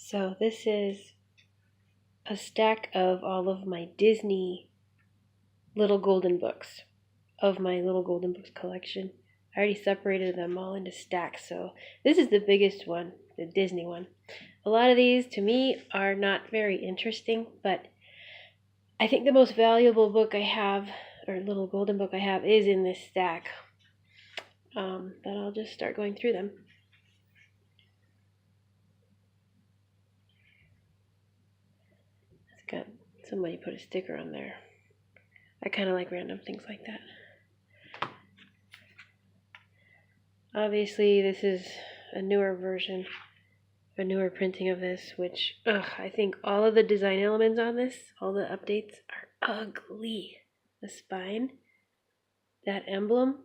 So this is a stack of all of my Disney little golden books of my little golden books collection. I already separated them all into stacks, so this is the biggest one, the Disney one. A lot of these to me are not very interesting, but I think the most valuable book I have, or little golden book I have, is in this stack. But I'll just start going through them. It's got somebody put a sticker on there. I kind of like random things like that. Obviously, this is a newer version, a newer printing of this, which, I think all of the design elements on this, all the updates, are ugly. The spine, that emblem,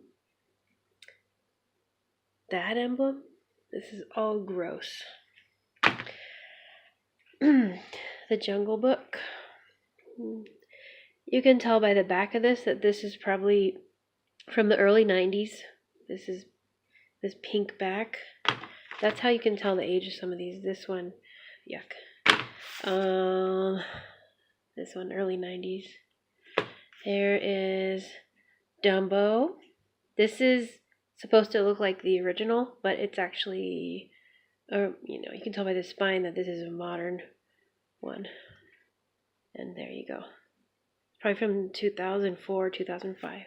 this is all gross. The Jungle Book. You can tell by the back of this that this is probably from the early 90s. This is this pink back. That's how you can tell the age of some of these. This one, yuck. This one, early 90s. There is Dumbo. This is supposed to look like the original, but it's actually, you can tell by the spine that this is a modern one. And there you go. Probably from 2004, 2005.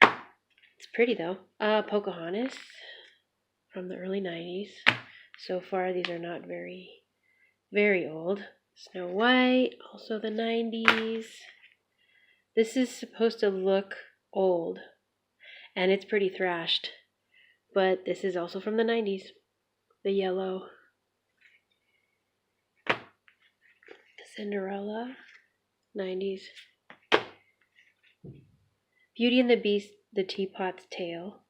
It's pretty though. Pocahontas from the early 90s. So far, these are not very, very old. Snow White, also the 90s. This is supposed to look old, and it's pretty thrashed, but this is also from the 90s. The yellow. Cinderella, 90s. Beauty and the Beast, the Teapot's Tale,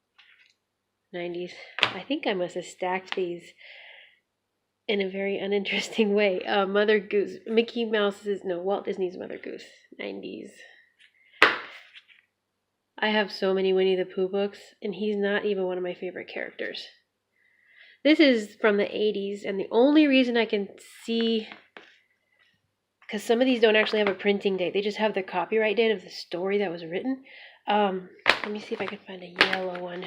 90s. I think I must have stacked these in a very uninteresting way. Mother Goose, Walt Disney's Mother Goose, 90s. I have so many Winnie the Pooh books, and he's not even one of my favorite characters. This is from the 80s, and the only reason I can see, because some of these don't actually have a printing date, they just have the copyright date of the story that was written. Let me see if I can find a yellow one.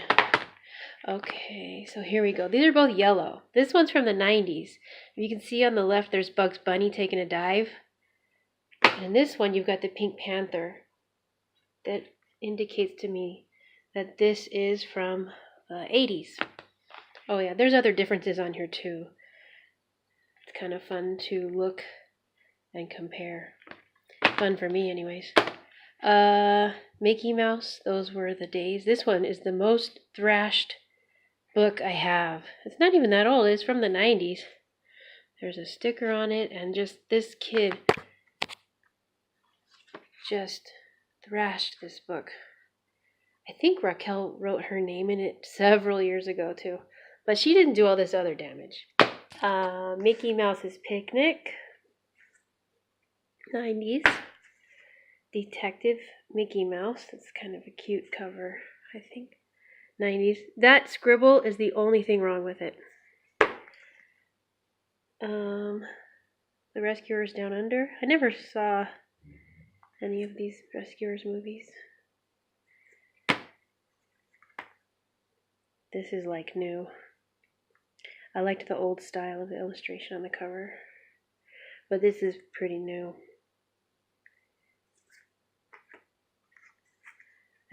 Okay, so here we go. These are both yellow. This one's from the 90s. You can see on the left there's Bugs Bunny taking a dive. And in this one you've got the Pink Panther. That indicates to me that this is from the 80s. Oh yeah, there's other differences on here too. It's kind of fun to look and compare. Fun for me anyways. Mickey Mouse, those were the days. This one is the most thrashed book I have. It's not even that old. It's from the 90s. There's a sticker on it, and just this kid just thrashed this book. I think Raquel wrote her name in it several years ago too, but she didn't do all this other damage. Mickey Mouse's Picnic, 90s. Detective Mickey Mouse. That's kind of a cute cover, I think. 90s. That scribble is the only thing wrong with it. The Rescuers Down Under. I never saw any of these Rescuers movies. This is like new. I liked the old style of the illustration on the cover, but this is pretty new.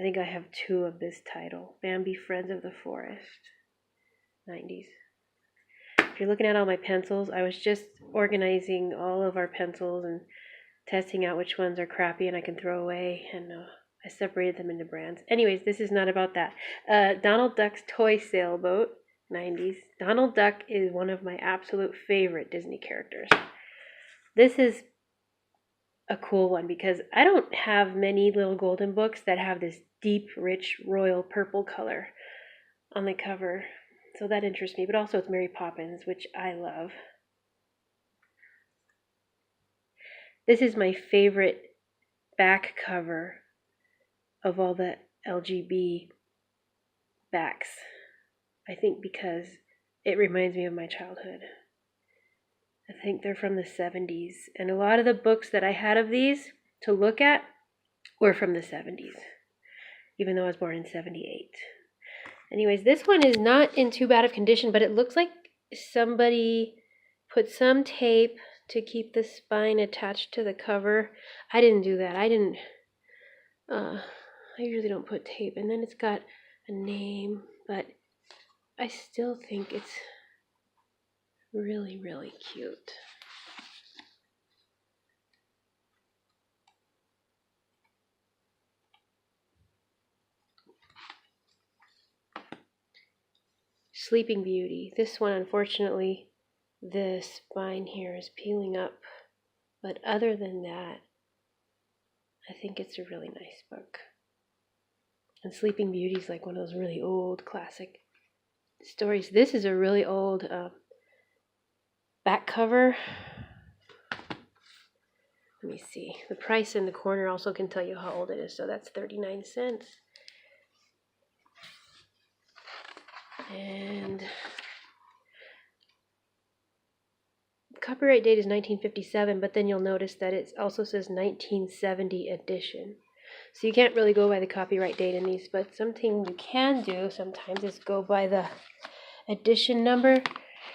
I think I have two of this title. Bambi Friends of the Forest, 90s. If you're looking at all my pencils, I was just organizing all of our pencils and testing out which ones are crappy and I can throw away, and I separated them into brands. Anyways, this is not about that. Donald Duck's Toy Sailboat, 90s. Donald Duck is one of my absolute favorite Disney characters. This is a cool one because I don't have many little golden books that have this deep, rich, royal purple color on the cover. So that interests me, but also it's Mary Poppins, which I love. This is my favorite back cover of all the LGB backs. I think because it reminds me of my childhood. I think they're from the 70s. And a lot of the books that I had of these to look at were from the 70s, even though I was born in 78. Anyways, this one is not in too bad of condition, but it looks like somebody put some tape to keep the spine attached to the cover. I didn't do that. I usually don't put tape. And then it's got a name, but I still think it's really, really cute. Sleeping Beauty. This one, unfortunately, the spine here is peeling up. But other than that, I think it's a really nice book. And Sleeping Beauty is like one of those really old classic stories. This is a really old back cover. Let me see. The price in the corner also can tell you how old it is. So that's 39 cents. And copyright date is 1957, but then you'll notice that it also says 1970 edition. So you can't really go by the copyright date in these, but something you can do sometimes is go by the edition number.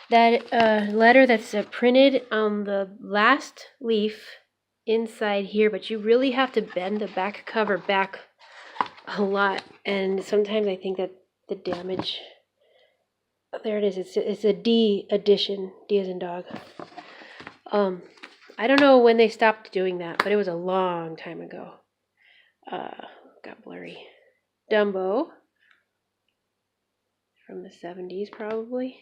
That letter that's printed on the last leaf inside here, but you really have to bend the back cover back a lot, and sometimes I think that the damage, there it is, it's a D edition, D as in dog. I don't know when they stopped doing that, but it was a long time ago. Got blurry. Dumbo from the 70s probably.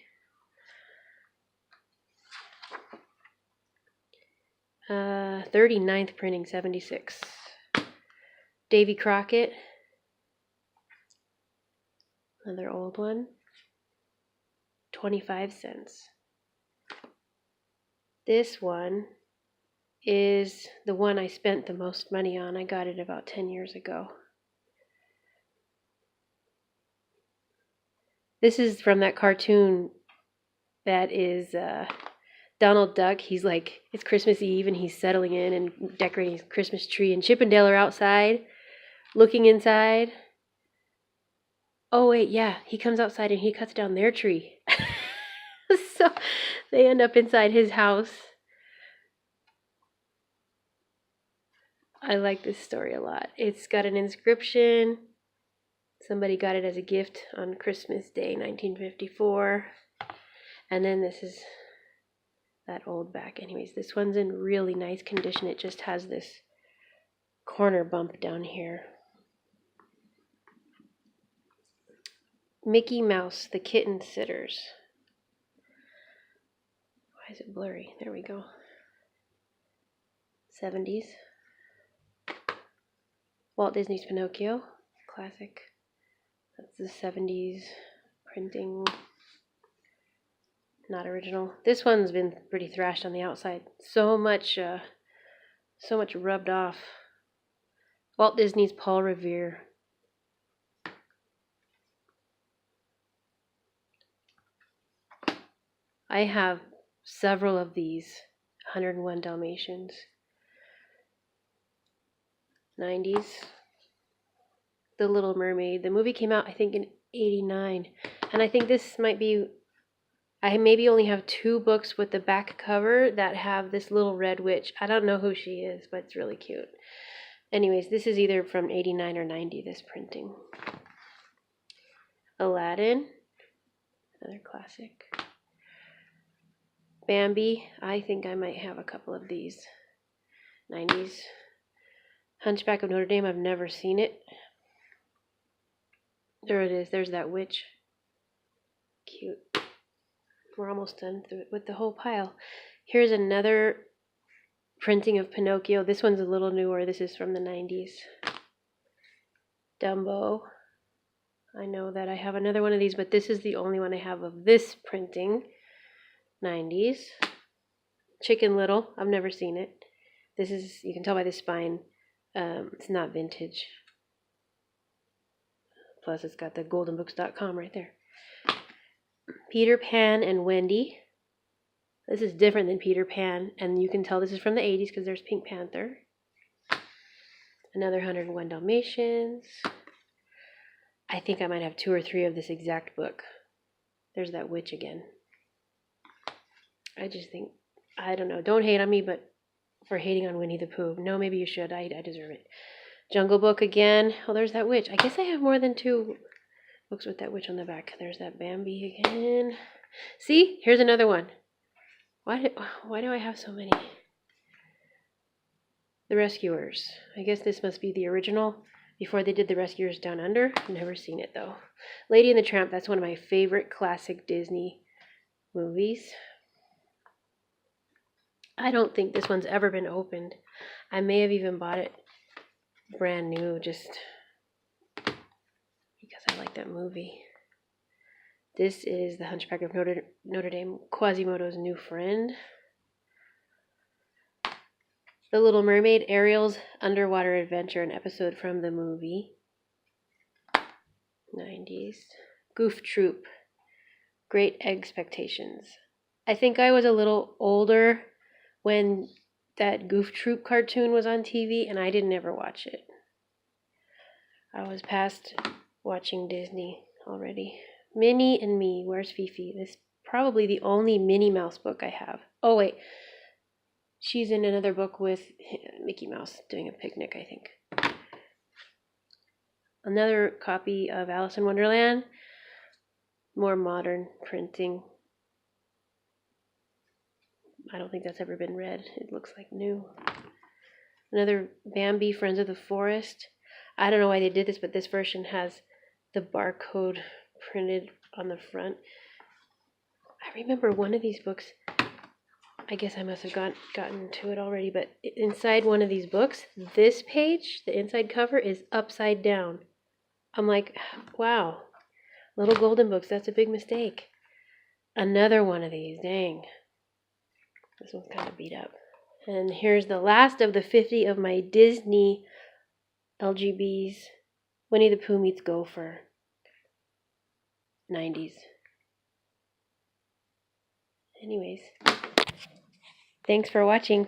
39th printing, 76. Davy Crockett, another old one, 25 cents. This one is the one I spent the most money on. I got it about 10 years ago. This is from that cartoon that is Donald Duck. He's like, it's Christmas Eve and he's settling in and decorating his Christmas tree, and Chip and Dale are outside looking inside. Oh wait, yeah, he comes outside and he cuts down their tree. So they end up inside his house. I like this story a lot. It's got an inscription. Somebody got it as a gift on Christmas Day, 1954. And then this is that old back. Anyways, this one's in really nice condition. It just has this corner bump down here. Mickey Mouse, the Kitten Sitters. Why is it blurry? There we go. 70s. Walt Disney's Pinocchio, classic. That's the 70s printing. Not original. This one's been pretty thrashed on the outside. So much rubbed off. Walt Disney's Paul Revere. I have several of these. 101 Dalmatians. 90s. The Little Mermaid. The movie came out, I think, in 89. And I think this might be, I maybe only have 2 books with the back cover that have this little red witch. I don't know who she is, but it's really cute. Anyways, this is either from 89 or 90, this printing. Aladdin. Another classic. Bambi. I think I might have a couple of these. 90s. Hunchback of Notre Dame. I've never seen it. There it is. There's that witch. Cute. We're almost done with the whole pile. Here's another printing of Pinocchio. This one's a little newer. This is from the 90s. Dumbo. I know that I have another one of these, but this is the only one I have of this printing. 90s. Chicken Little. I've never seen it. This is, you can tell by the spine, it's not vintage. Plus it's got the goldenbooks.com right there. Peter Pan and Wendy. This is different than Peter Pan, and you can tell this is from the 80s because there's Pink Panther. Another 101 Dalmatians. I think I might have 2 or 3 of this exact book. There's that witch again. I just think, I don't know, don't hate on me, but for hating on Winnie the Pooh. No, maybe you should. I deserve it. Jungle Book again. Oh, there's that witch. I guess I have more than 2 books with that witch on the back. There's that Bambi again. See? Here's another one. Why do I have so many? The Rescuers. I guess this must be the original before they did The Rescuers Down Under. I've never seen it, though. Lady and the Tramp. That's one of my favorite classic Disney movies. I don't think this one's ever been opened. I may have even bought it brand new just because I like that movie. This is The Hunchback of Notre Dame, Quasimodo's new friend. The Little Mermaid, Ariel's underwater adventure, an episode from the movie. 90s. Goof Troop, Great Expectations. I think I was a little older when that Goof Troop cartoon was on TV, and I didn't ever watch it. I was past watching Disney already. Minnie and Me, Where's Fifi? This is probably the only Minnie Mouse book I have. Oh, wait. She's in another book with Mickey Mouse doing a picnic, I think. Another copy of Alice in Wonderland. More modern printing. I don't think that's ever been read. It looks like new. Another Bambi, Friends of the Forest. I don't know why they did this, but this version has the barcode printed on the front. I remember one of these books, I guess I must have gotten to it already, but inside one of these books, this page, the inside cover, is upside down. I'm like, wow, Little Golden Books, that's a big mistake. Another one of these, dang. This one's kind of beat up. And here's the last of the 50 of my Disney LGBs. Winnie the Pooh meets Gopher. 90s. Anyways, thanks for watching.